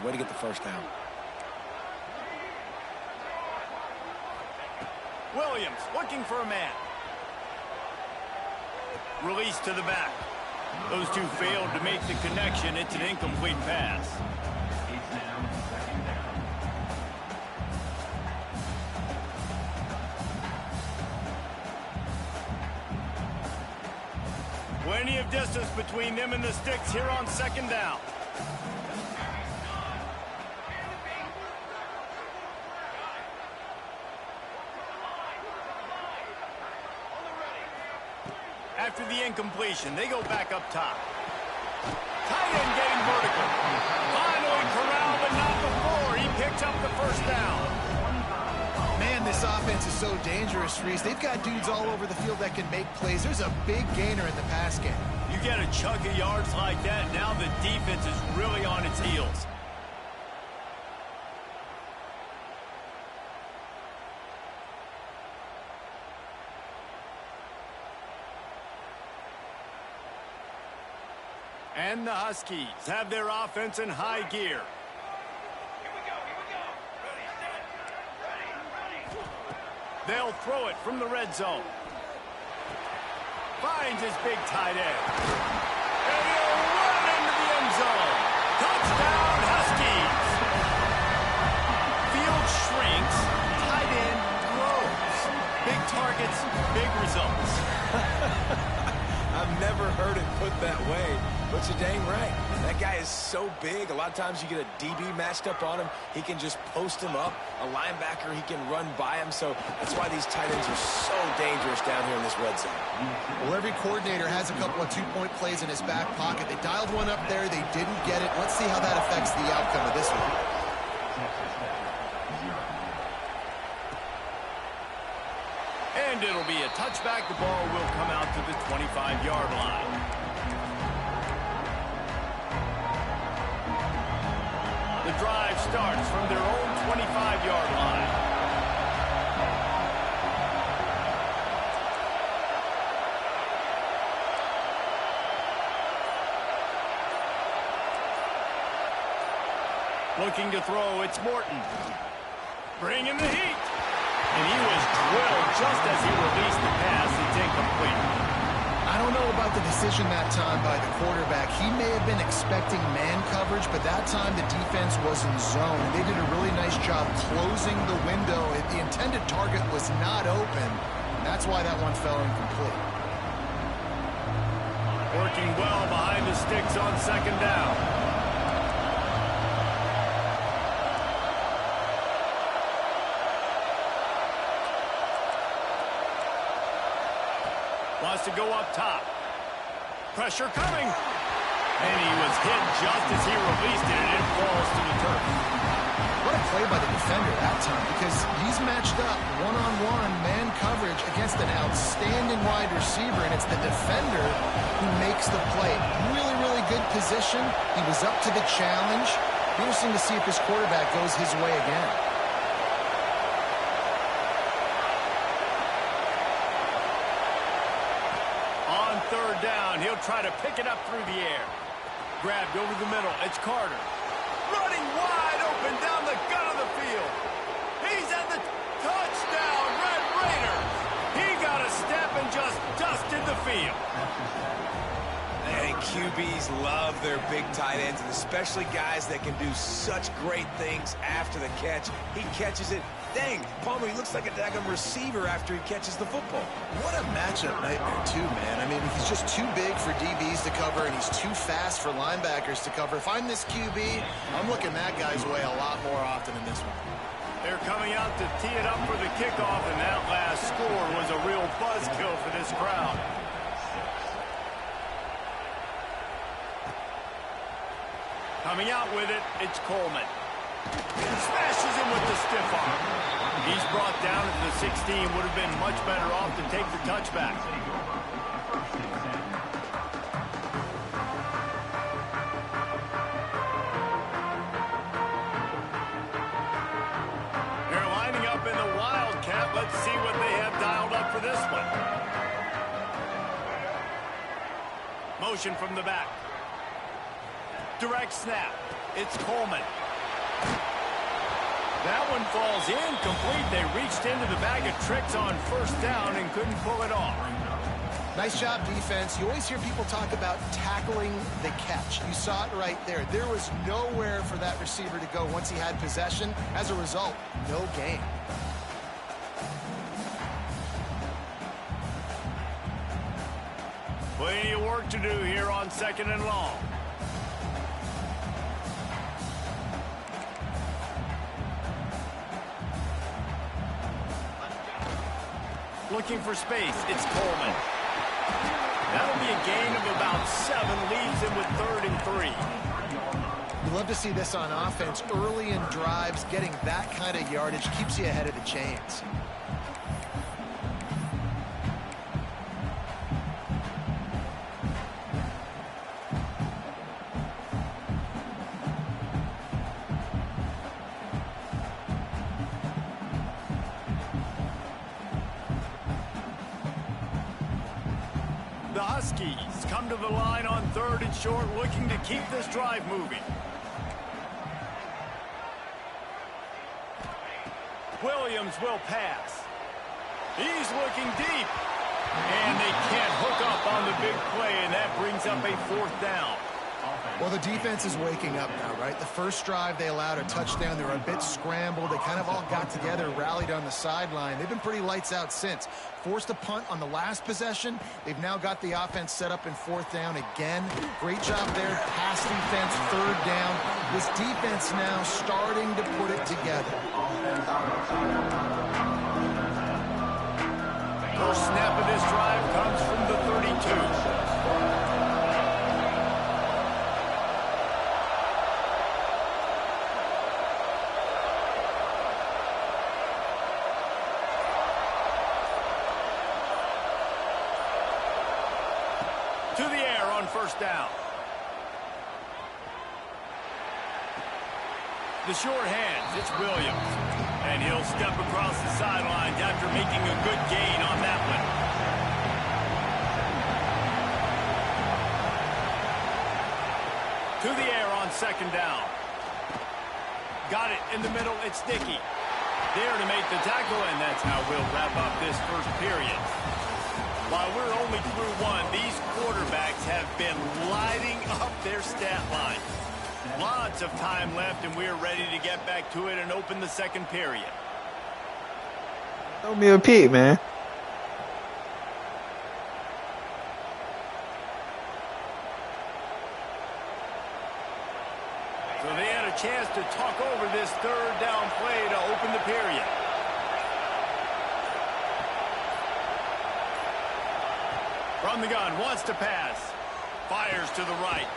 Way to get the first down. Williams looking for a man. Release to the back. Those two failed to make the connection. It's an incomplete pass. Plenty of distance between them and the sticks here on second down. After the incompletion, they go back up top. Tight end getting vertical. Finally corralled, but not before. He picks up the first down. Man, this offense is so dangerous, Reese. They've got dudes all over the field that can make plays. There's a big gainer in the pass game. You get a chunk of yards like that, now the defense is really on its heels. And the Huskies have their offense in high gear. They'll throw it from the red zone. Finds his big tight end. And he'll run into the end zone. Touchdown, Huskies. Field shrinks. Tight end grows. Big targets, big results. I've never heard it put that way, but you're dang right. That guy is so big. A lot of times you get a DB matched up on him. He can just post him up. A linebacker, he can run by him. So that's why these tight ends are so dangerous down here in this red zone. Well, every coordinator has a couple of two-point plays in his back pocket. They dialed one up there. They didn't get it. Let's see how that affects the outcome of this one. And it'll be a touchback. The ball will come out to the 25-yard line. The drive starts from their own 25-yard line. Looking to throw, it's Morton. Bringing the heat. And he was drilled just as he released the pass. It's incomplete. I don't know about the decision that time by the quarterback. He may have been expecting man coverage, but that time the defense was in zone. They did a really nice job closing the window. The intended target was not open. That's why that one fell incomplete. Working well behind the sticks on second down. Wants to go up top. Pressure coming. And he was hit just as he released it, and it falls to the turf. What a play by the defender that time, because he's matched up one-on-one man coverage against an outstanding wide receiver, and it's the defender who makes the play. Really, really good position. He was up to the challenge. Interesting to see if his quarterback goes his way again. Third down, he'll try to pick it up through the air. Grabbed over the middle, it's Carter. Running wide open down the gut of the field. He's at the touchdown, Red Raiders. He got a step and just dusted the field. And QBs love their big tight ends, and especially guys that can do such great things after the catch. He catches it. Dang, Palmer, he looks like a daggum receiver after he catches the football. What a matchup nightmare, too, man. I mean, he's just too big for DBs to cover, and he's too fast for linebackers to cover. If I'm this QB, I'm looking that guy's way a lot more often than this one. They're coming out to tee it up for the kickoff, and that last score was a real buzzkill for this crowd. Coming out with it, it's Coleman. Smashes him with the stiff arm. He's brought down at the 16. Would have been much better off to take the touchback. They're lining up in the Wildcat. Let's see what they have dialed up for this one. Motion from the back. Direct snap. It's Coleman. That one falls incomplete. They reached into the bag of tricks on first down and couldn't pull it off. Nice job, defense. You always hear people talk about tackling the catch. You saw it right there. There was nowhere for that receiver to go once he had possession. As a result, no gain. Plenty of work to do here on 2nd and long. Looking for space. It's Coleman. That'll be a gain of about 7. Leaves him with 3rd and 3. You love to see this on offense. Early in drives, getting that kind of yardage keeps you ahead of the chains. The Huskies come to the line on 3rd and short, looking to keep this drive moving. Williams will pass. He's looking deep. And they can't hook up on the big play, and that brings up a 4th down. Well, the defense is waking up now, right? The first drive, they allowed a touchdown. They were a bit scrambled. They kind of all got together, rallied on the sideline. They've been pretty lights out since. Forced a punt on the last possession. They've now got the offense set up in 4th down again. Great job there. Pass defense, 3rd down. This defense now starting to put it together. First snap of this drive comes from the 32. To the air on first down. The short hands, it's Williams. And he'll step across the sidelines after making a good gain on that one. To the air on 2nd down. Got it in the middle, it's Dickey. There to make the tackle, and that's how we'll wrap up this first period. While we're only through 1, these quarterbacks have been lighting up their stat line. Lots of time left, and we're ready to get back to it and open the 2nd period. Throw me a peek, man. So they had a chance to talk over this 3rd down play to open the period. From the gun, wants to pass. Fires to the right.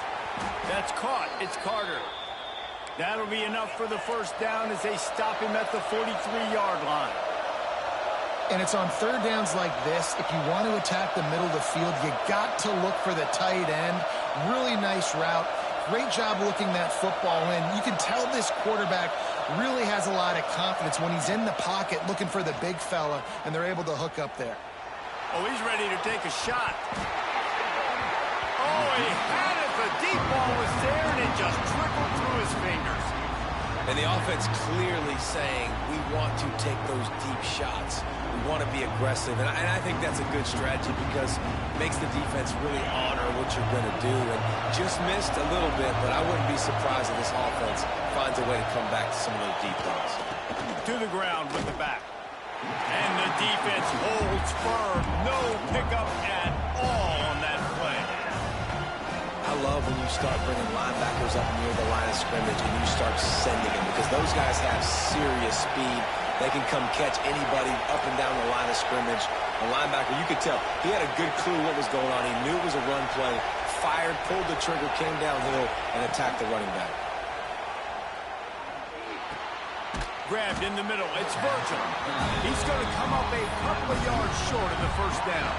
That's caught. It's Carter. That'll be enough for the first down as they stop him at the 43-yard line. And it's on 3rd downs like this. If you want to attack the middle of the field, you got to look for the tight end. Really nice route. Great job looking that football in. You can tell this quarterback really has a lot of confidence when he's in the pocket looking for the big fella, and they're able to hook up there. Oh, he's ready to take a shot. Oh, he had it. The deep ball was there, and it just trickled through his fingers. And the offense clearly saying, we want to take those deep shots. We want to be aggressive. And I think that's a good strategy because it makes the defense really honor what you're going to do. And just missed a little bit, but I wouldn't be surprised if this offense finds a way to come back to some of those deep throws. To the ground with the back. And the defense holds firm. No pickup at all on that play. I love when you start bringing linebackers up near the line of scrimmage and you start sending them because those guys have serious speed. They can come catch anybody up and down the line of scrimmage. The linebacker, you could tell, he had a good clue what was going on. He knew it was a run play, fired, pulled the trigger, came downhill, and attacked the running back. Grabbed in the middle. It's Virgil. He's going to come up a couple of yards short of the first down.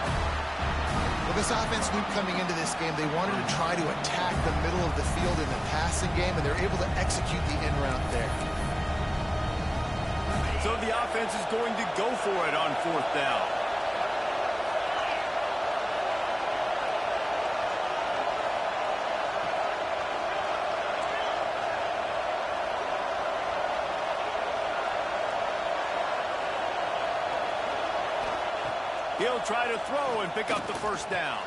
Well, this offense knew coming into this game they wanted to try to attack the middle of the field in the passing game, and they're able to execute the in route there. So the offense is going to go for it on 4th down. He'll try to throw and pick up the first down.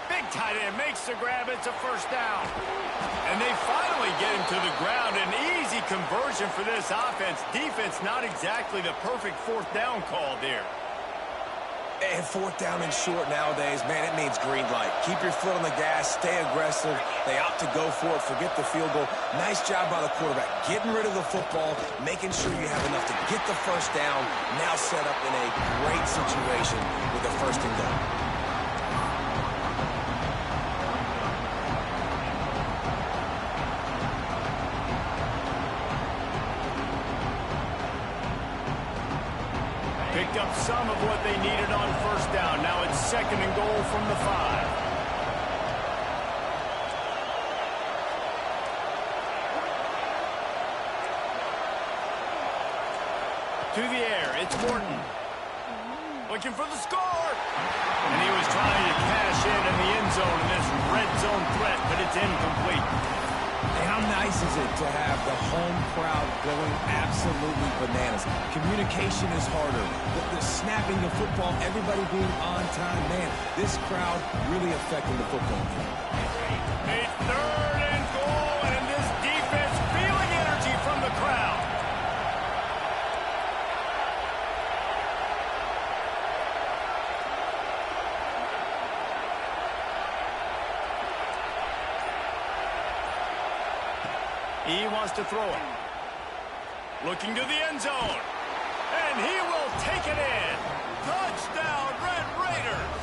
Big tight end makes the grab. It's a first down. And they finally get him to the ground. An easy conversion for this offense. Defense not exactly the perfect fourth down call there. And fourth down and short nowadays, man, it means green light. Keep your foot on the gas, stay aggressive. They opt to go for it, forget the field goal. Nice job by the quarterback, getting rid of the football, making sure you have enough to get the first down. Now set up in a great situation with a first and goal. Picked up some of what they needed on first down. Now it's second and goal from the 5. To the air, it's Morton. Looking for the score. And he was trying to cash in the end zone in this red zone threat, but it's incomplete. And how nice is it to have the home crowd going absolutely bananas? Communication is harder. The snapping the football, everybody being on time. Man, this crowd really affecting the football game. A third and goal, and this defense feeling energy from the crowd. He wants to throw it. Looking to the end zone. And he will take it in. Touchdown, Red Raiders.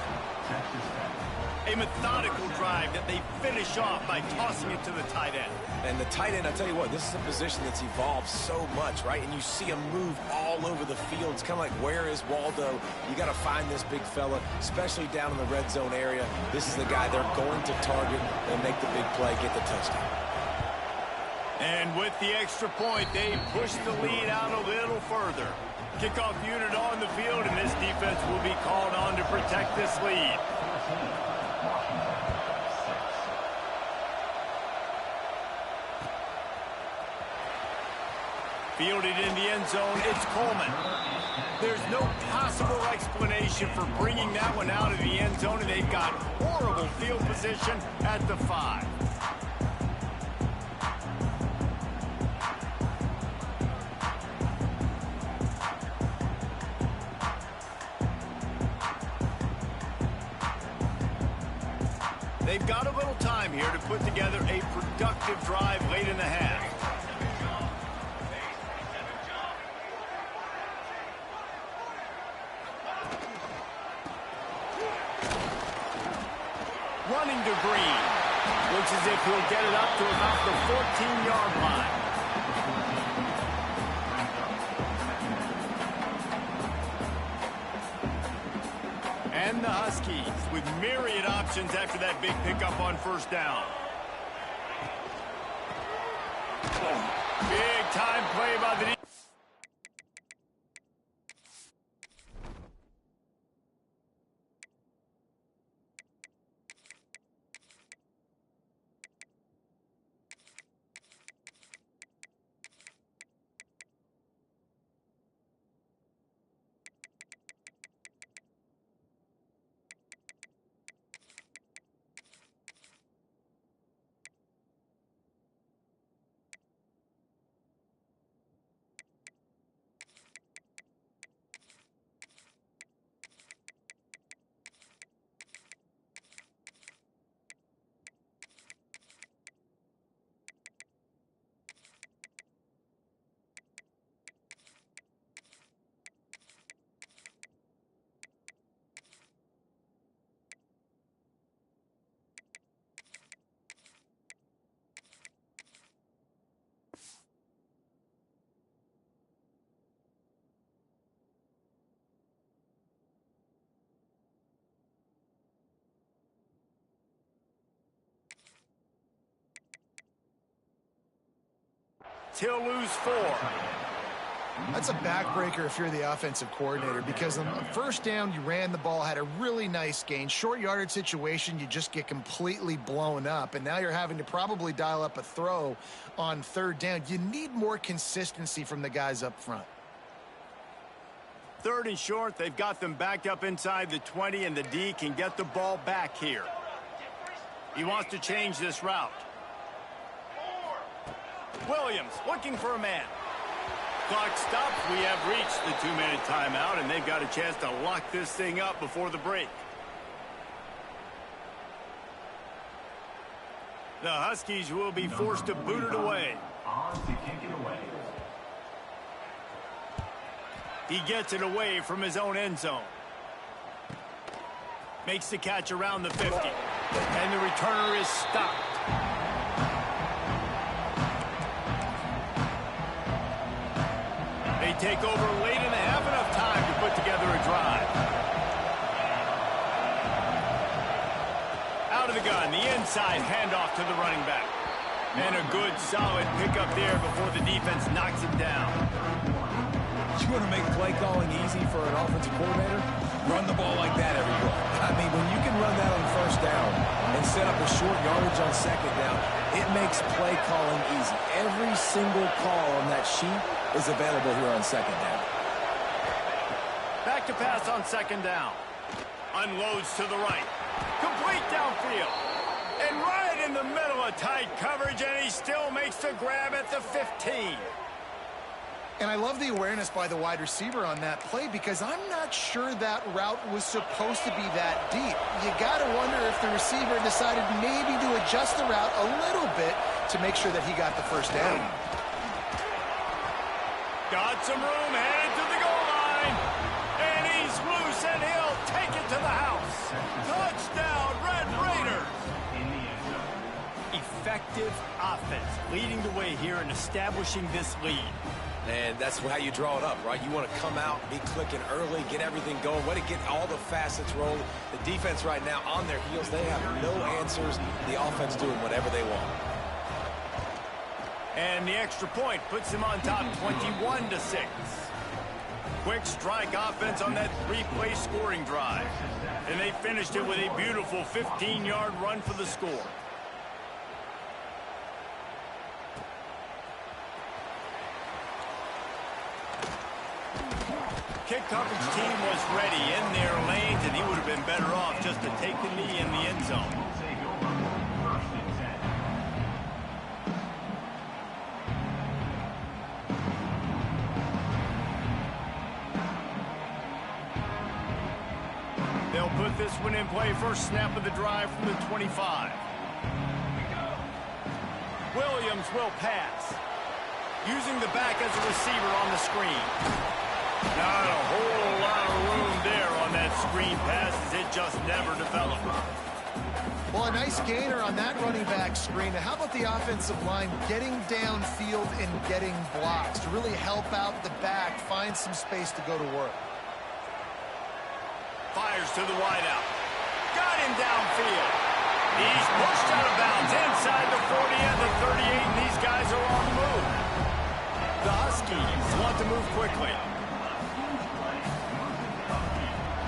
A methodical drive that they finish off by tossing it to the tight end. And the tight end, I'll tell you what, this is a position that's evolved so much, right? And you see him move all over the field. It's kind of like, where is Waldo? You got to find this big fella, especially down in the red zone area. This is the guy they're going to target and make the big play, get the touchdown. And with the extra point, they push the lead out a little further. Kickoff unit on the field, and this defense will be called on to protect this lead. Fielded in the end zone, it's Coleman. There's no possible explanation for bringing that one out of the end zone, and they've got horrible field position at the 5. They've got a little time here to put together a productive drive late in the half. Running to Green. Looks as if he'll get it up to about the 14-yard line. And the Huskies with myriad options after that big pickup on first down. Big time play by the defense. He'll lose 4. That's a backbreaker if you're the offensive coordinator, because on first down, you ran the ball, had a really nice gain. Short yardage situation, you just get completely blown up, and now you're having to probably dial up a throw on third down. You need more consistency from the guys up front. 3rd and short. They've got them backed up inside the 20, and the D can get the ball back here. He wants to change this route. Williams looking for a man. Clock stops. We have reached the 2-minute timeout, and they've got a chance to lock this thing up before the break. The Huskies will be forced to boot it away. He gets it away from his own end zone. Makes the catch around the 50. And the returner is stopped. They take over late in the half, enough time to put together a drive. Out of the gun, the inside handoff to the running back. And a good, solid pickup there before the defense knocks him down. You want to make play calling easy for an offensive coordinator? Run the ball like that every play. I mean, when you can run that on 1st down and set up a short yardage on 2nd down, it makes play calling easy. Every single call on that sheet is available here on 2nd down. Back to pass on 2nd down. Unloads to the right. Complete downfield. And right in the middle of tight coverage, and he still makes the grab at the 15. And I love the awareness by the wide receiver on that play, because I'm not sure that route was supposed to be that deep. You got to wonder if the receiver decided maybe to adjust the route a little bit to make sure that he got the 1st down. Got some room, headed to the goal line. And he's loose, and he'll take it to the house. Touchdown, Red Raiders. Effective offense, leading the way here and establishing this lead. And that's how you draw it up, right? You want to come out, be clicking early, get everything going, want to get all the facets rolling. The defense right now on their heels, they have no answers. The offense doing whatever they want. And the extra point puts them on top 21-6. Quick strike offense on that 3-play scoring drive. And they finished it with a beautiful 15-yard run for the score. Kick coverage team was ready in their lanes, and he would have been better off just to take the knee in the end zone. They'll put this one in play. First snap of the drive from the 25. Williams will pass. Using the back as a receiver on the screen. Not a whole lot of room there on that screen pass, as it just never developed. Well, a nice gainer on that running back screen. How about the offensive line getting downfield and getting blocks to really help out the back, find some space to go to work? Fires to the wideout. Got him downfield. He's pushed out of bounds inside the 40 and the 38, and these guys are on the move. The Huskies want to move quickly.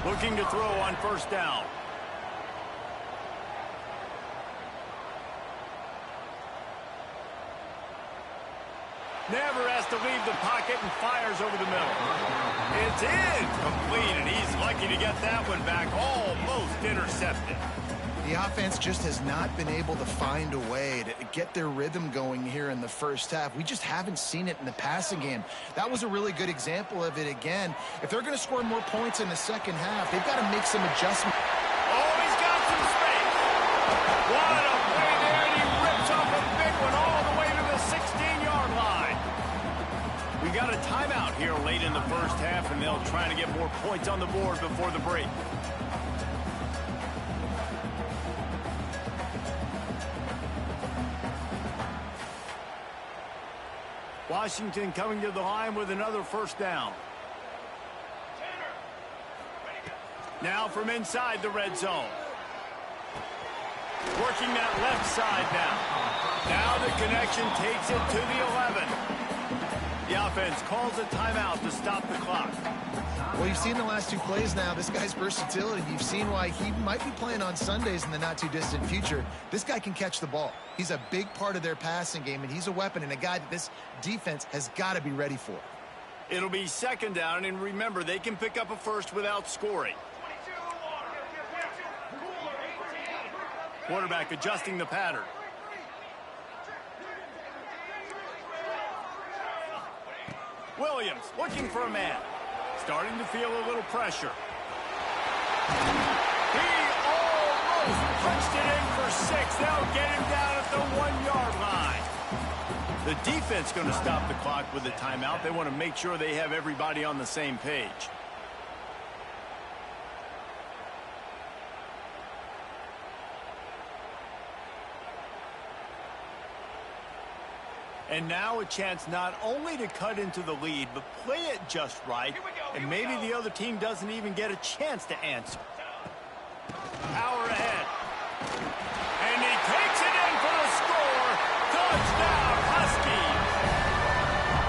Looking to throw on 1st down. Never has to leave the pocket and fires over the middle. It's incomplete, and he's lucky to get that one back, almost intercepted. The offense just has not been able to find a way to get their rhythm going here in the 1st half. We just haven't seen it in the passing game. That was a really good example of it again. If they're going to score more points in the 2nd half, they've got to make some adjustments. Oh, he's got some space. What a play there, and he rips off a big one all the way to the 16-yard line. We got a timeout here late in the 1st half, and they'll try to get more points on the board before the break. Washington coming to the line with another 1st down. Now from inside the red zone. Working that left side now. Now the connection takes it to the 11. The offense calls a timeout to stop the clock. Well, you've seen the last 2 plays now. This guy's versatility. You've seen why he might be playing on Sundays in the not-too-distant future. This guy can catch the ball. He's a big part of their passing game, and he's a weapon and a guy that this defense has got to be ready for. It'll be second down, and remember, they can pick up a first without scoring. Quarterback adjusting the pattern. Williams looking for a man. Starting to feel a little pressure. He almost punched it in for 6. They'll get him down at the 1-yard line. The defense going to stop the clock with a timeout. They want to make sure they have everybody on the same page. And now a chance not only to cut into the lead, but play it just right. And maybe the other team doesn't even get a chance to answer. Power ahead. And he takes it in for the score. Touchdown, Huskies.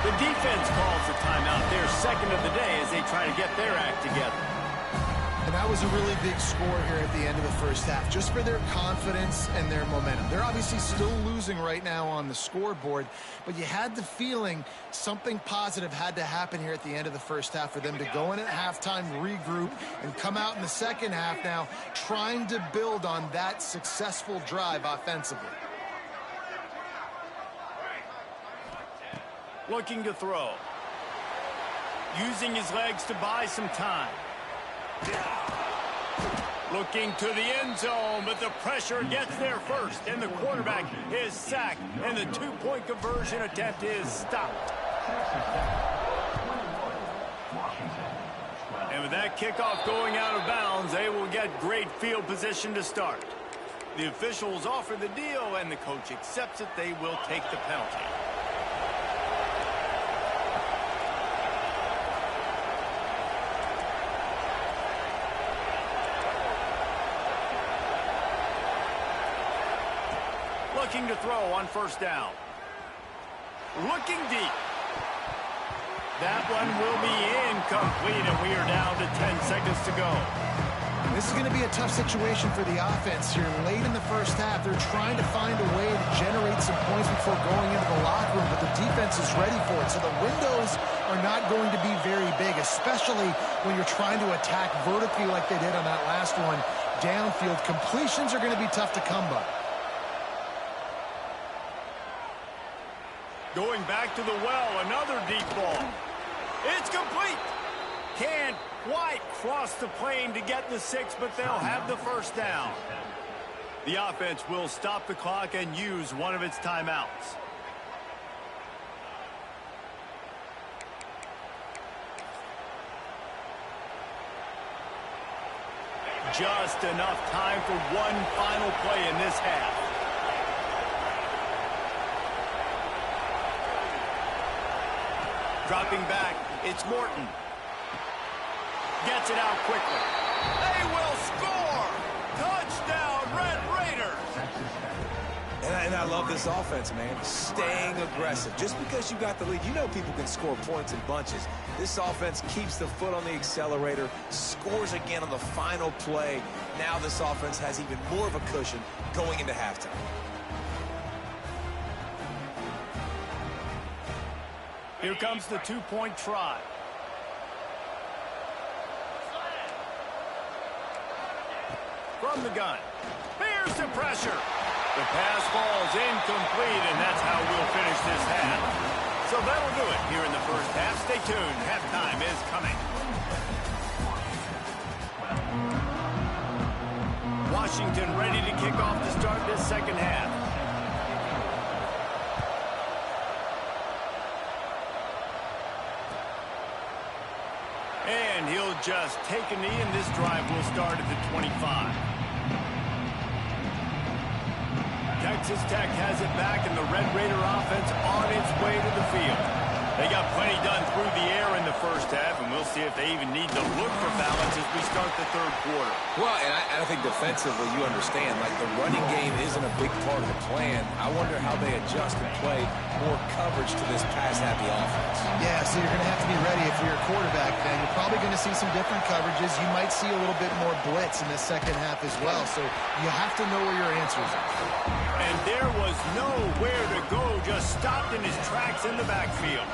The defense calls the timeout. Their second of the day as they try to get their act together. And that was a really big score here at the end of the first half, just for their confidence and their momentum. They're obviously still losing right now on the scoreboard, but you had the feeling something positive had to happen here at the end of the first half for them to go in at halftime, regroup, and come out in the second half now trying to build on that successful drive offensively. Looking to throw. Using his legs to buy some time. Looking to the end zone, but the pressure gets there first, and the quarterback is sacked, and the two-point conversion attempt is stopped. And with that kickoff going out of bounds, they will get great field position to start. The officials offer the deal, and the coach accepts it. They will take the penalty. Looking to throw on first down. Looking deep. That one will be incomplete, and we are down to 10 seconds to go. This is going to be a tough situation for the offense here. Late in the first half, they're trying to find a way to generate some points before going into the locker room, but the defense is ready for it. So the windows are not going to be very big, especially when you're trying to attack vertically like they did on that last one. Downfield completions are going to be tough to come by. Going back to the well, another deep ball. It's complete. Can't quite cross the plane to get the 6, but they'll have the first down. The offense will stop the clock and use one of its timeouts. Just enough time for one final play in this half. Dropping back, it's Morton. Gets it out quickly. They will score! Touchdown, Red Raiders! And I love this offense, man. Staying aggressive. Just because you got the lead, you know people can score points in bunches. This offense keeps the foot on the accelerator, scores again on the final play. Now this offense has even more of a cushion going into halftime. Here comes the two-point try. From the gun. Here's the pressure. The pass falls incomplete, and that's how we'll finish this half. So that'll do it here in the first half. Stay tuned. Halftime is coming. Washington ready to kick off to start this second half. And he'll just take a knee, and this drive will start at the 25. Texas Tech has it back, and the Red Raider offense on its way to the field. They got plenty done through the air in the first half, and we'll see if they even need to look for balance as we start the third quarter. Well, and I think defensively, you understand, like the running game isn't a big part of the plan. I wonder how they adjust and play more coverage to this pass-happy offense. Yeah, so you're going to have to be ready if you're a quarterback, then. You're probably going to see some different coverages. You might see a little bit more blitz in the second half as well, so you have to know where your answers are. And there was nowhere to go, just stopped in his tracks in the backfield.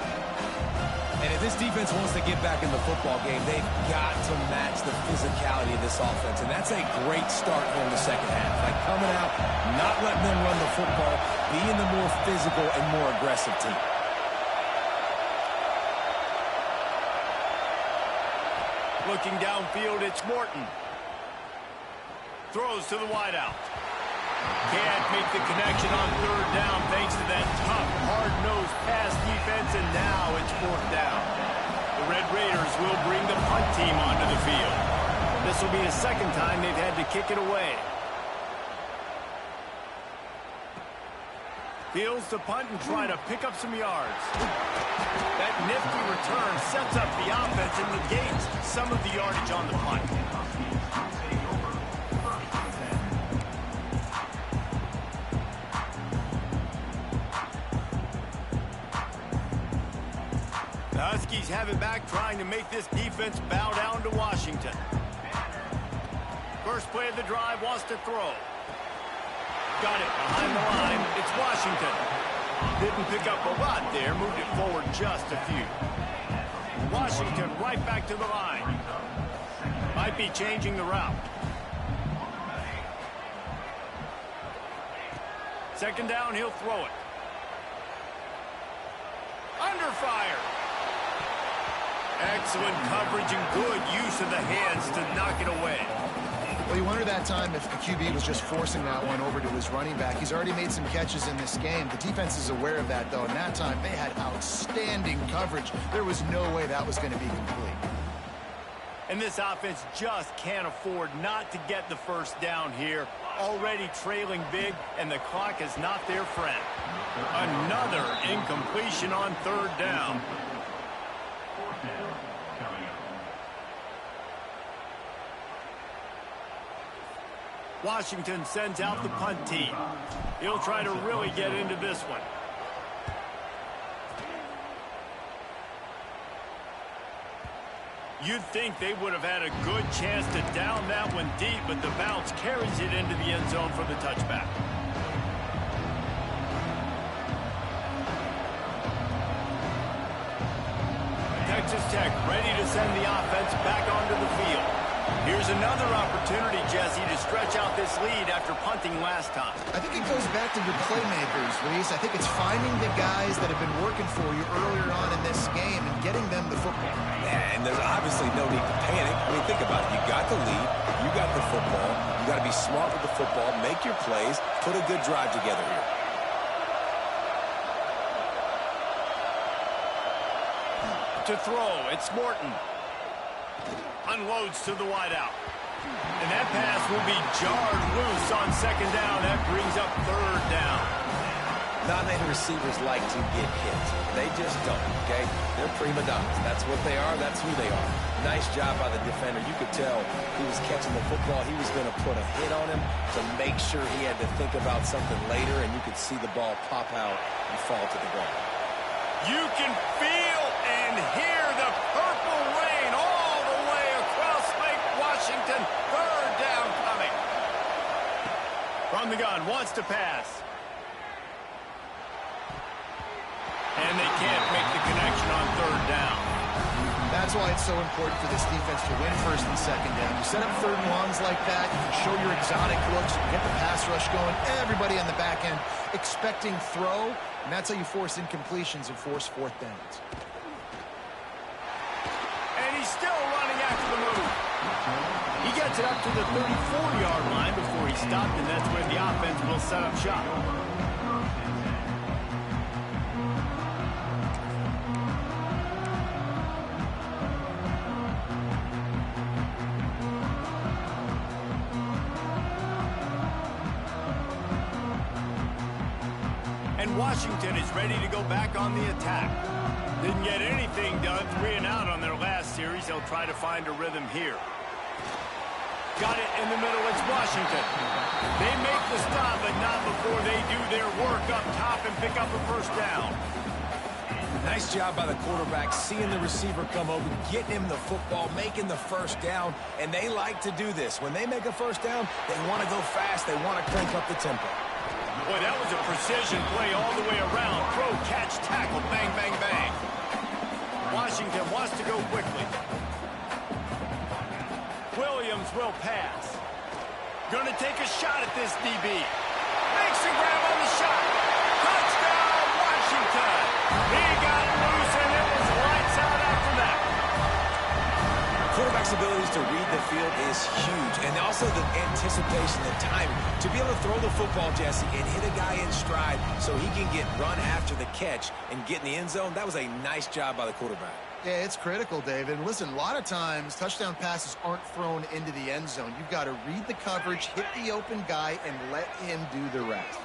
And at this this defense wants to get back in the football game, they've got to match the physicality of this offense, and that's a great start here in the second half. Like coming out, not letting them run the football, being the more physical and more aggressive team. Looking downfield, it's Morton. Throws to the wideout. Can't make the connection on third down thanks to that tough, hard-nosed pass defense, and now it's fourth down. The Red Raiders will bring the punt team onto the field. This will be the second time they've had to kick it away. Fields to punt and try to pick up some yards. That nifty return sets up the offense and negates some of the yardage on the punt. The Huskies have it back, trying to make this defense bow down to Washington. First play of the drive, wants to throw. Got it behind the line. It's Washington. Didn't pick up a lot there. Moved it forward just a few. Washington right back to the line. Might be changing the route. Second down, he'll throw it. Under fire. Excellent coverage and good use of the hands to knock it away. Well, you wonder that time if the QB was just forcing that one over to his running back. He's already made some catches in this game. The defense is aware of that, though, and that time they had outstanding coverage. There was no way that was going to be complete. And this offense just can't afford not to get the first down here. Already trailing big, and the clock is not their friend. Another incompletion on third down. Washington sends out the punt team. He'll try to really get into this one. You'd think they would have had a good chance to down that one deep, but the bounce carries it into the end zone for the touchback. Texas Tech ready to send the offense back onto the field. Here's another opportunity, Jesse, to stretch out this lead after punting last time. I think it goes back to your playmakers, Reese. I think it's finding the guys that have been working for you earlier on in this game and getting them the football. Yeah, and there's obviously no need to panic. I mean, think about it. You got the lead. You got the football. You got to be smart with the football. Make your plays. Put a good drive together here. To throw, it's Morton. Unloads to the wideout. And that pass will be jarred loose on second down. That brings up third down. Nominated receivers like to get hit. They just don't, okay? They're prima donnas. That's what they are. That's who they are. Nice job by the defender. You could tell he was catching the football. He was going to put a hit on him to make sure he had to think about something later, and you could see the ball pop out and fall to the ground. You can feel and hear the purple rain all the way across Lake Washington. Third down coming. From the gun, wants to pass. And they can't make the connection on third down. That's why it's so important for this defense to win first and second down. You set up third and longs like that, you can show your exotic looks, you get the pass rush going, everybody on the back end expecting throw, and that's how you force incompletions and force fourth downs. And he's still running after the move. He gets it up to the 34-yard line before he stopped, and that's where the offense will set up shop. And Washington is ready to go back on the attack. Didn't get anything done, 3 and out on their last series. They'll try to find a rhythm here. Got it in the middle, it's Washington. They make the stop, but not before they do their work up top and pick up a first down. Nice job by the quarterback, seeing the receiver come over, getting him the football, making the first down, and they like to do this. When they make a first down, they want to go fast, they want to crank up the tempo. Boy, that was a precision play all the way around. Throw, catch, tackle, bang, bang, bang. Washington wants to go quickly. Williams will pass. Gonna take a shot at this DB. Makes a grab on the shot. Touchdown, Washington. He got loose, and it was lights out after that. Quarterback's abilities to read the field is huge, and also the anticipation, the timing. To be able to throw the football, Jesse, and hit a guy in stride so he can get run after the catch and get in the end zone, that was a nice job by the quarterback. Yeah, it's critical, David. And listen, a lot of times touchdown passes aren't thrown into the end zone. You've got to read the coverage, hit the open guy, and let him do the rest.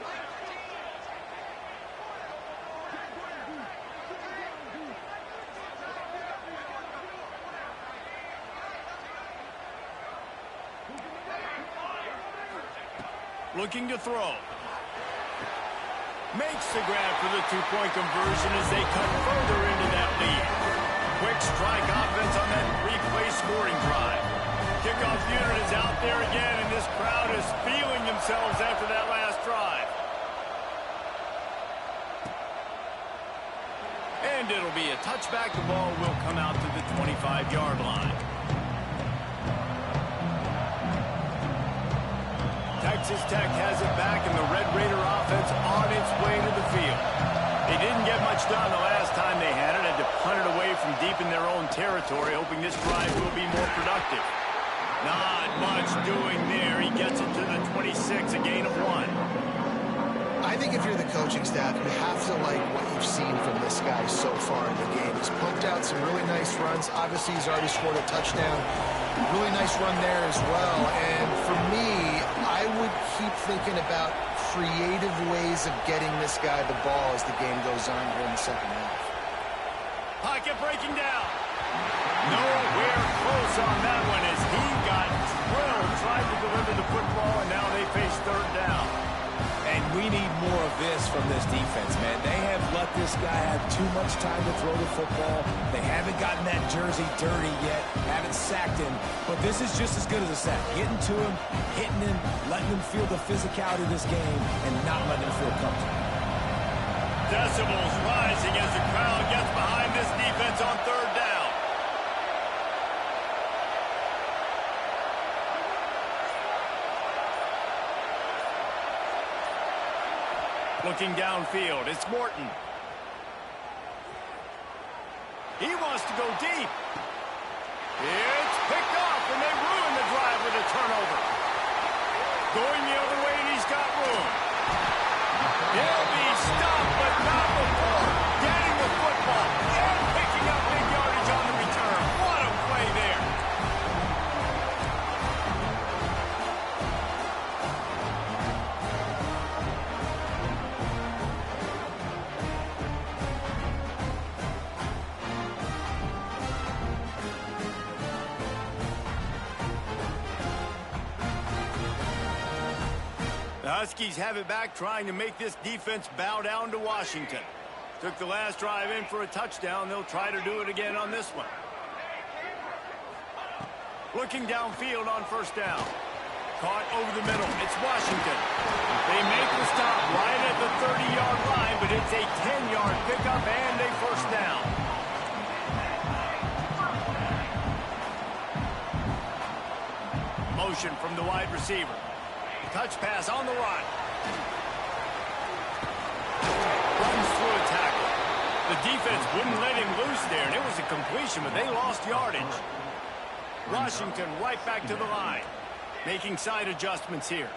Looking to throw. Makes the grab for the two-point conversion as they cut further into that lead. Quick strike offense on that three-play scoring drive. Kickoff unit is out there again, and this crowd is feeling themselves after that last drive. And it'll be a touchback. The ball will come out to the 25-yard line. Texas Tech has it back, and the Red Raider offense on its way to the field. They didn't get much done the last time they had it. Had to punt it away from deep in their own territory, hoping this drive will be more productive. Not much doing there. He gets it to the 26, a gain of 1. I think if you're the coaching staff, you have to like what you've seen from this guy so far in the game. He's pumped out some really nice runs. Obviously, he's already scored a touchdown. Really nice run there as well. And for me, I would keep thinking about creative ways of getting this guy the ball as the game goes on here in the second half. Pocket breaking down. Nowhere close on that one as he got drilled, tried to deliver the football, and now they face third down. And we need more of this from this defense, man. They have let this guy have too much time to throw the football. They haven't gotten that jersey dirty yet, haven't sacked him. But this is just as good as a sack. Getting to him, hitting him, letting him feel the physicality of this game, and not letting him feel comfortable. Decibels rising as the crowd gets behind this defense on third down. Looking downfield, it's Morton. He wants to go deep. It's picked off, and they ruin the drive with a turnover. Going the other way, and he's got room. He'll be stopped, but not before getting the football and picking up big yardage on the return. What a play there. The Huskies have it back, trying to make this defense bow down to Washington. Took the last drive in for a touchdown. They'll try to do it again on this one. Looking downfield on first down. Caught over the middle. It's Washington. They make the stop right at the 30-yard line, but it's a 10-yard pickup and a first down. Motion from the wide receiver. Touch pass on the run. Runs through a tackle. The defense wouldn't let him loose there, and it was a completion, but they lost yardage. Washington right back to the line. Making side adjustments here.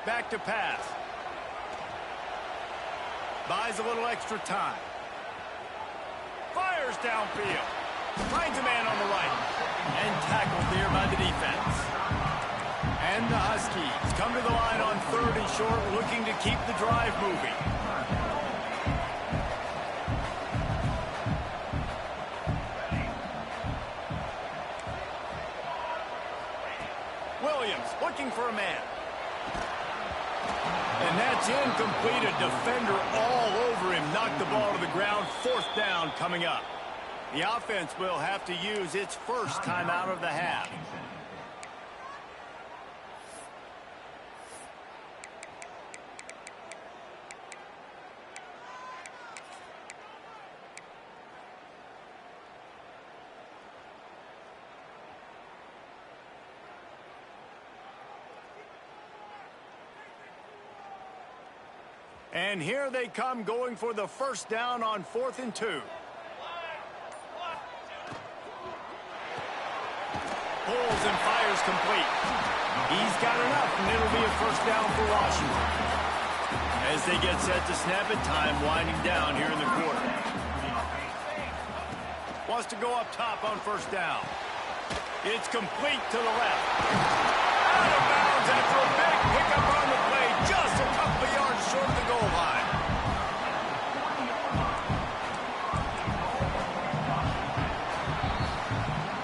Back to pass. Buys a little extra time. Fires downfield. Finds a man on the right. And tackled there by the defense. And the Huskies come to the line on third and short, looking to keep the drive moving. Williams looking for a man. And that's incomplete. A defender all over him. Knocked the ball to the ground. Fourth down coming up. The offense will have to use its first timeout of the half. And here they come going for the first down on 4th and 2. Pulls and fires complete. He's got enough, and it'll be a first down for Washington. As they get set to snap it, time winding down here in the quarter. Wants to go up top on first down. It's complete to the left. Out of bounds after a big pickup on the play, just a couple of yards short of the goal line.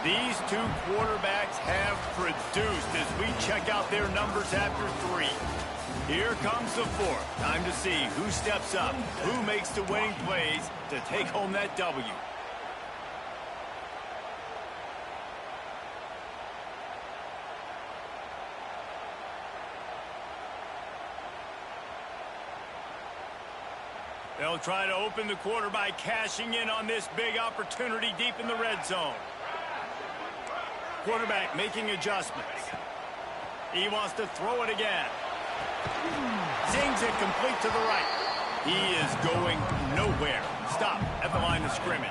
These two quarterbacks have produced as we check out their numbers after 3. Here comes the 4th. Time to see who steps up, who makes the winning plays to take home that W. They'll try to open the quarter by cashing in on this big opportunity deep in the red zone. Quarterback making adjustments. He wants to throw it again. Zings it complete to the right. He is going nowhere. Stop at the line of scrimmage.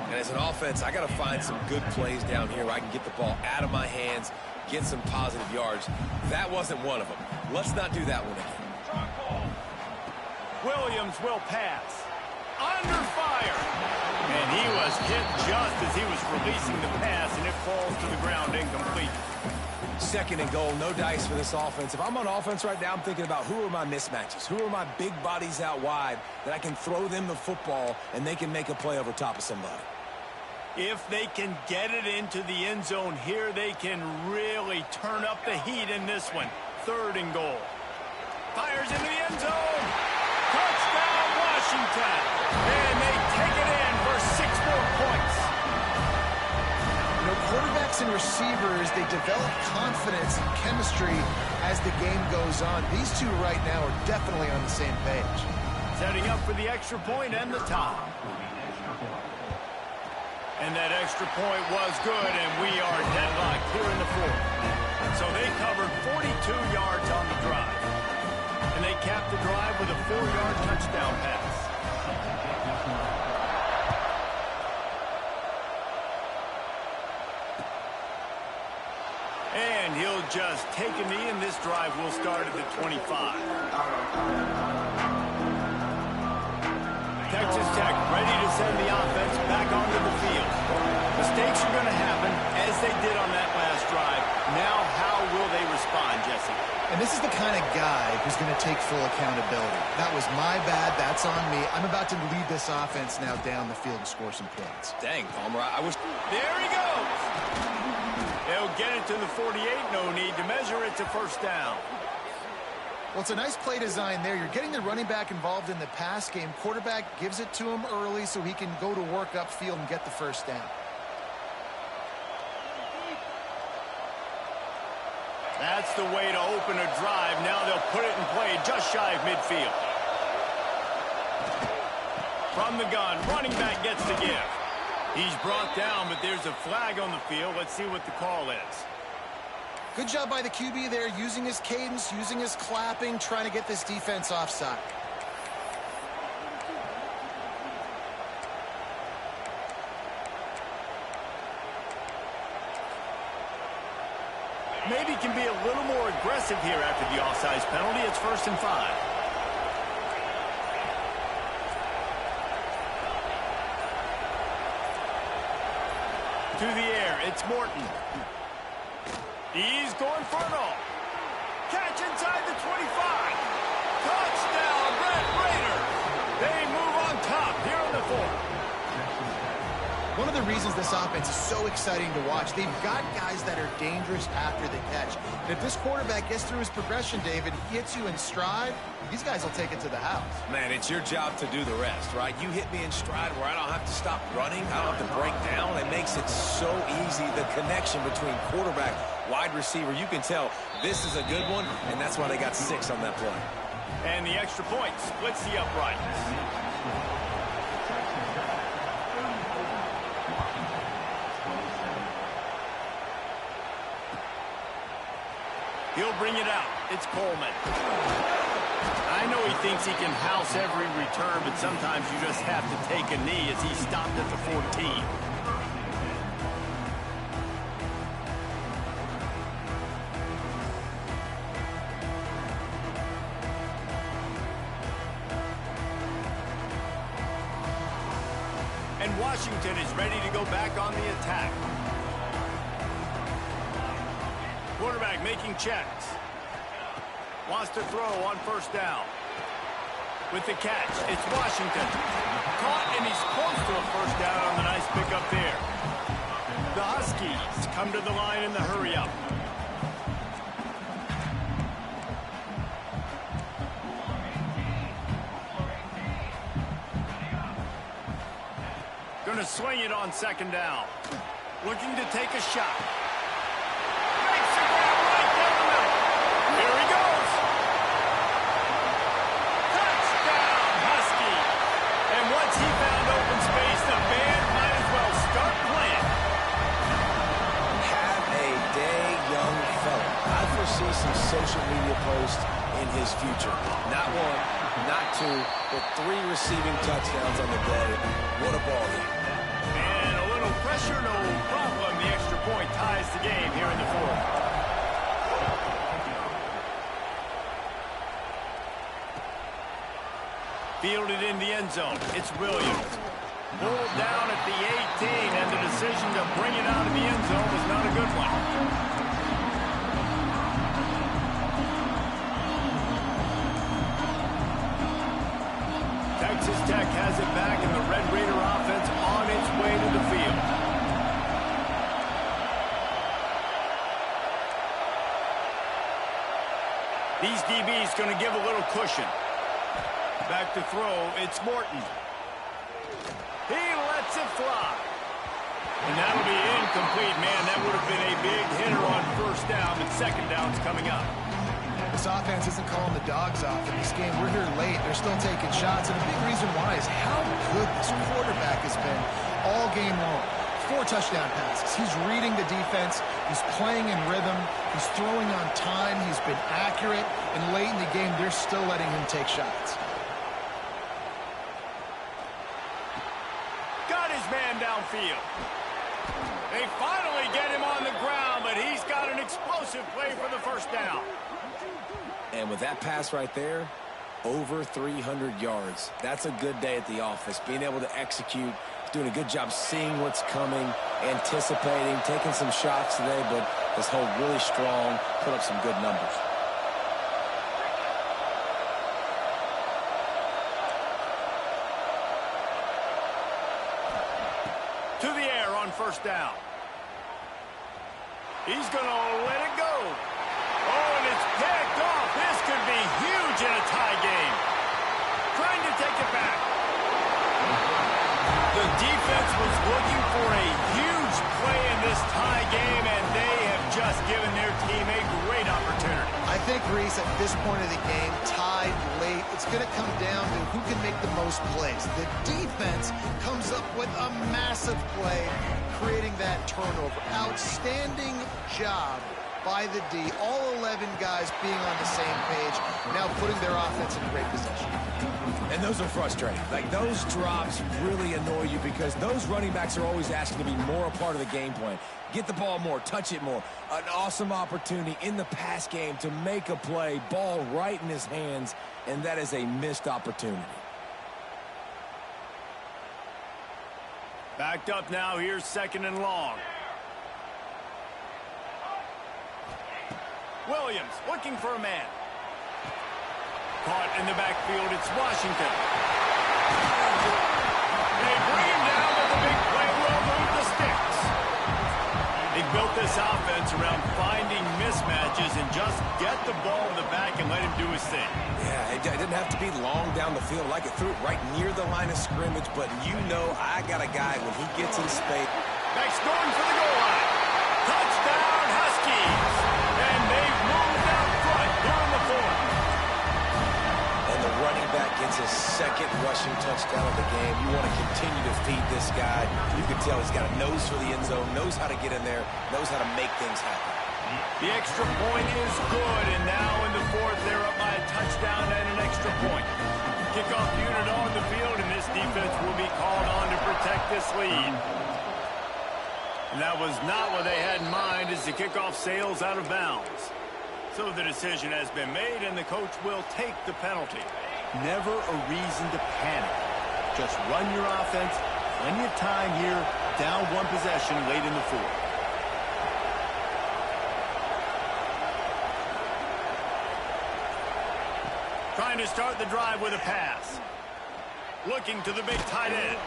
And as an offense, I got to find some good plays down here where I can get the ball out of my hands, get some positive yards. That wasn't one of them. Let's not do that one again. Williams will pass. Under fire. And he was hit just as he was releasing the pass, and it falls to the ground incomplete. 2nd and goal, no dice for this offense. If I'm on offense right now, I'm thinking about who are my mismatches? Who are my big bodies out wide that I can throw them the football and they can make a play over top of somebody? If they can get it into the end zone here, they can really turn up the heat in this one. 3rd and goal. Fires into the end zone. Touchdown, Washington. And they take it in for 6 more points. You know, quarterbacks and receivers, they develop confidence and chemistry as the game goes on. These two right now are definitely on the same page. Setting up for the extra point and the tie. And that extra point was good, and we are deadlocked here in the 4th. So they covered 42 yards on the drive. And they capped the drive with a 4-yard touchdown pass. And he'll just take a knee, and this drive will start at the 25. Texas Tech ready to send the offense back onto the field. Mistakes are going to happen, as they did on that last drive. Now, how will they respond, Jesse? And this is the kind of guy who's going to take full accountability. That was my bad. That's on me. I'm about to lead this offense now down the field and score some points. Dang, Palmer, I wish... There he goes. They'll get it to the 48. No need to measure it to first down. Well, it's a nice play design there. You're getting the running back involved in the pass game. Quarterback gives it to him early so he can go to work upfield and get the first down. That's the way to open a drive. Now they'll put it in play just shy of midfield. From the gun, running back gets the give. He's brought down, but there's a flag on the field. Let's see what the call is. Good job by the QB there, using his cadence, using his clapping, trying to get this defense offside. Maybe can be a little more aggressive here after the offsides penalty. It's 1st and 5. To the air, it's Morton. He's going for it all. Catch inside the 25. Touchdown, Red Raiders. They move on top here in the 4th. One of the reasons this offense is so exciting to watch, they've got guys that are dangerous after the catch. And if this quarterback gets through his progression, David, he hits you in stride, these guys will take it to the house. Man, it's your job to do the rest, right? You hit me in stride where I don't have to stop running. I don't have to break down. It makes it so easy. The connection between quarterback, wide receiver, you can tell this is a good one, and that's why they got 6 on that play. And the extra point splits the uprights. He'll bring it out. It's Coleman. I know he thinks he can house every return, but sometimes you just have to take a knee as he stopped at the 14. And Washington is ready to go back on the attack. Quarterback making checks. Wants to throw on first down. With the catch, it's Washington. Caught, and he's close to a first down on the nice pickup there. The Huskies come to the line in the hurry-up. Going to swing it on second down. Looking to take a shot. Makes the grab right down the middle. Here he goes. Touchdown, Husky. And once he found open space, the band might as well start playing. Have a day, young fella. I foresee some social media posts in his future. Not one, not two, but 3 receiving touchdowns on the day. What a ball game. And a little pressure, no problem. The extra point ties the game here in the fourth. Fielded in the end zone. It's Williams. Pulled down at the 18, and the decision to bring it out of the end zone was not a good one. Texas Tech has it back, and the Red Raider offense on its way to the field. These DBs going to give a little cushion. Back to throw, it's Morton. He lets it fly. And that'll be incomplete. Man, that would have been a big hitter on first down, but second down's coming up. This offense isn't calling the dogs off in this game. We're here late. They're still taking shots, and a big reason why is how good this quarterback has been all game long. 4 touchdown passes. He's reading the defense. He's playing in rhythm. He's throwing on time. He's been accurate. And late in the game, they're still letting him take shots. Got his man downfield. They finally get him on the ground, but he's got an explosive play for the first down. And with that pass right there, over 300 yards. That's a good day at the office. Being able to execute, doing a good job seeing what's coming, anticipating, taking some shots today, but has held really strong, put up some good numbers. To the air on first down. He's going to let it go. Oh, and it's picked off. This could be huge in a tie game. Trying to take it back. The defense was looking for a huge play in this tie game, and they have just given their team a great opportunity. I think, Reese, at this point of the game, tied late, it's going to come down to who can make the most plays. The defense comes up with a massive play, creating that turnover. Outstanding job by the D. All 11 guys being on the same page, now putting their offense in great position. And those are frustrating. Like, those drops really annoy you because those running backs are always asking to be more a part of the game plan. Get the ball more, touch it more. An awesome opportunity in the pass game to make a play, ball right in his hands, and that is a missed opportunity. Backed up now, here's second and long. Williams looking for a man. Caught in the backfield, it's Washington. They bring him down, but the big play will move the sticks. They built this offense around finding mismatches and just get the ball in the back and let him do his thing. Yeah, it didn't have to be long down the field. Like, it threw it right near the line of scrimmage, but you know I got a guy when he gets in space. Next going for the goal line. Touchdown, Huskies. And they've moved out front here in the fourth. And the running back gets his second rushing touchdown of the game. You want to continue to feed this guy. You can tell he's got a nose for the end zone, knows how to get in there, knows how to make things happen. The extra point is good, and now in the fourth, they're up by a touchdown and an this lead. And that was not what they had in mind as the kickoff sails out of bounds. So the decision has been made, and the coach will take the penalty. Never a reason to panic. Just run your offense. Plenty of time here, down one possession late in the fourth. Trying to start the drive with a pass. Looking to the big tight end.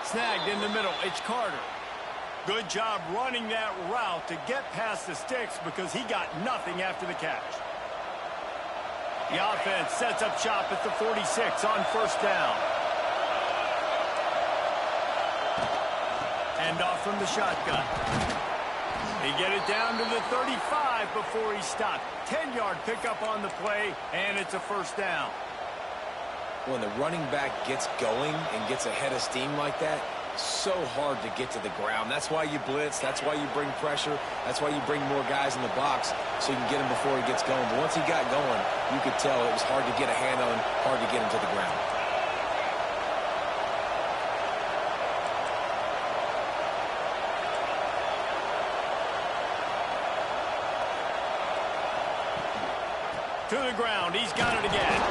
Snagged in the middle. It's Carter. Good job running that route to get past the sticks because he got nothing after the catch. The offense sets up shop at the 46 on first down. Hand off from the shotgun. They get it down to the 35 before he stopped. 10-yard pickup on the play, and it's a first down. When the running back gets going and gets ahead of steam like that, so hard to get to the ground. That's why you blitz. That's why you bring pressure. That's why you bring more guys in the box so you can get him before he gets going. But once he got going, you could tell it was hard to get a hand on him, hard to get him to the ground. To the ground. He's got it again.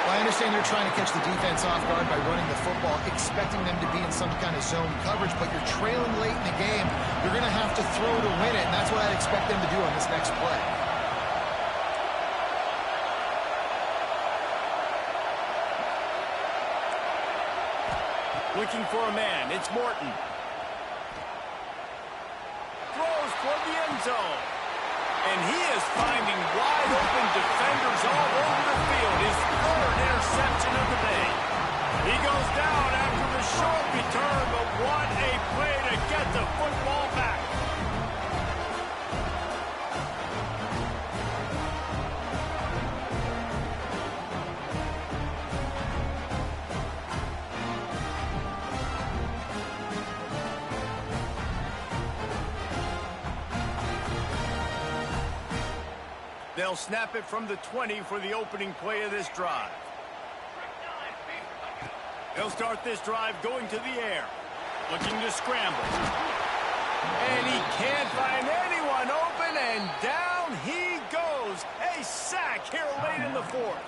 Well, I understand they're trying to catch the defense off guard by running the football, expecting them to be in some kind of zone coverage, but you're trailing late in the game. You're going to have to throw to win it, and that's what I'd expect them to do on this next play. Looking for a man. It's Morton. Throws toward the end zone. And he is finding wide-open defenders all over the field. His third interception of the day. He goes down after the short return, but what a play to get the football back. They'll snap it from the 20 for the opening play of this drive. They'll start this drive going to the air. Looking to scramble. And he can't find anyone open, and down he goes. A sack here late in the fourth.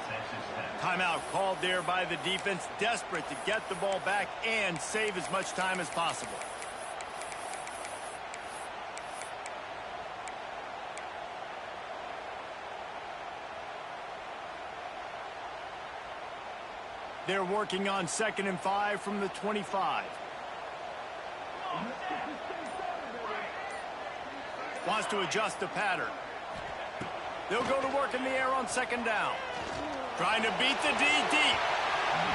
Timeout called there by the defense, desperate to get the ball back and save as much time as possible. They're working on 2nd and 5 from the 25. Wants to adjust the pattern. They'll go to work in the air on 2nd down. Trying to beat the D deep.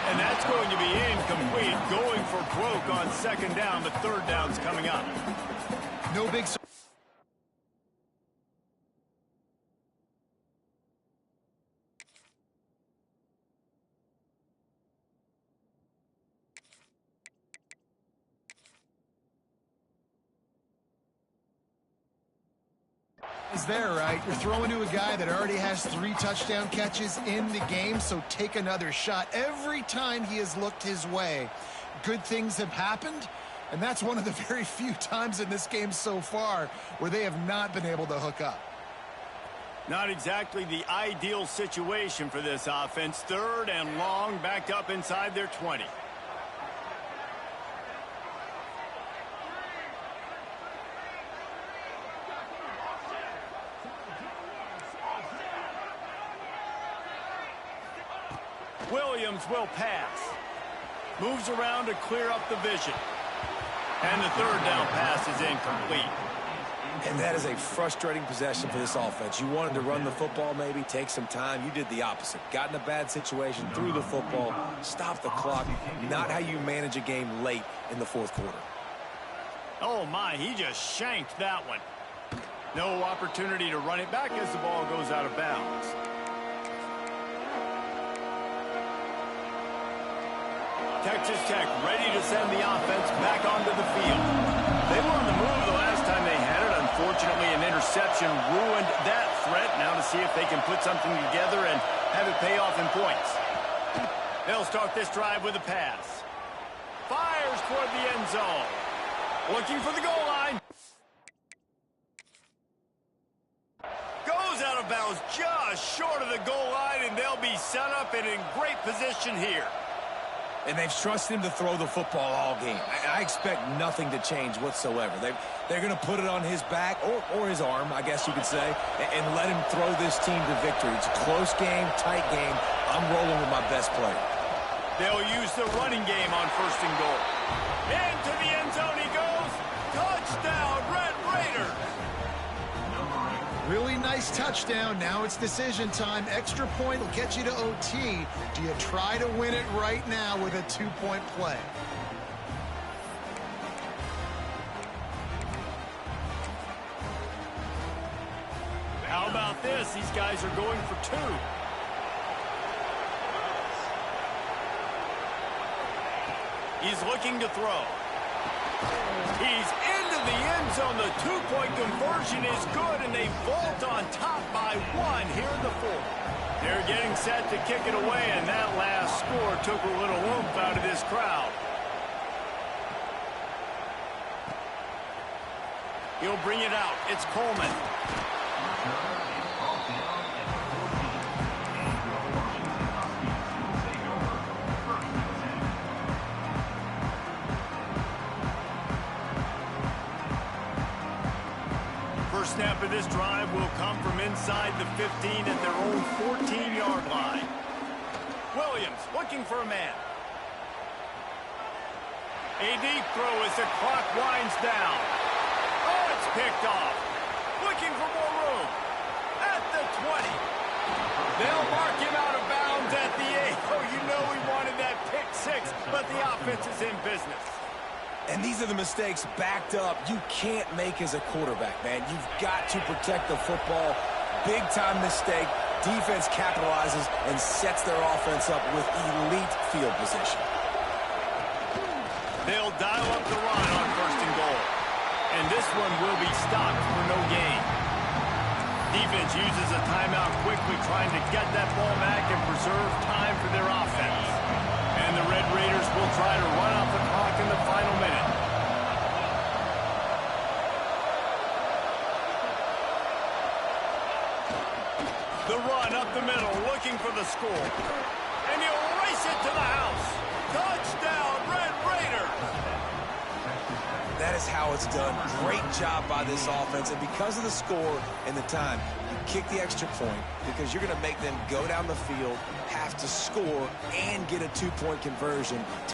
And that's going to be incomplete. Going for broke on 2nd down. The 3rd down's coming up. No big... is there, right? You're throwing to a guy that already has 3 touchdown catches in the game, so take another shot. Every time he has looked his way, good things have happened, and that's one of the very few times in this game so far where they have not been able to hook up. Not exactly the ideal situation for this offense. 3rd and long, backed up inside their 20. Williams will pass. Moves around to clear up the vision. And the 3rd down pass is incomplete. And that is a frustrating possession for this offense. You wanted to run the football, maybe take some time. You did the opposite. Got in a bad situation, threw the football, stopped the clock. Not how you manage a game late in the 4th quarter. Oh, my, he just shanked that one. No opportunity to run it back as the ball goes out of bounds. Texas Tech ready to send the offense back onto the field. They were on the move the last time they had it. Unfortunately, an interception ruined that threat. Now to see if they can put something together and have it pay off in points. They'll start this drive with a pass. Fires toward the end zone. Looking for the goal line. Goes out of bounds just short of the goal line, and they'll be set up and in great position here. And they've trusted him to throw the football all game. I expect nothing to change whatsoever. They're going to put it on his back, or his arm, I guess you could say, and let him throw this team to victory. It's a close game, tight game. I'm rolling with my best player. They'll use the running game on 1st and goal. Into the end zone he goes. Touchdown, Red Raiders. Really nice touchdown. Now it's decision time. Extra point will get you to OT. Do you try to win it right now with a 2-point play? How about this? These guys are going for 2. He's looking to throw. He's into the end zone. The 2-point conversion is good, and they vault on top by 1 here in the 4th. They're getting set to kick it away, and that last score took a little oomph out of this crowd. He'll bring it out. It's Coleman. First snap of this drive will come from inside the 15 at their own 14-yard line. Williams looking for a man. A deep throw as the clock winds down. Oh, it's picked off. Looking for more room. At the 20. They'll mark him out of bounds at the 8. Oh, you know he wanted that pick 6, but the offense is in business. And these are the mistakes backed up you can't make as a quarterback, man. You've got to protect the football. Big-time mistake. Defense capitalizes and sets their offense up with elite field position. They'll dial up the run on 1st and goal. And this one will be stopped for no gain. Defense uses a timeout quickly, trying to get that ball back and preserve time for their offense. And the Red Raiders will try to run out the clock in the final minute. The run up the middle, looking for the score. And he'll race it to the house. Touchdown, Red Raiders! That is how it's done. Great job by this offense. And because of the score and the time, you kick the extra point because you're going to make them go down the field, have to score, and get a 2-point conversion.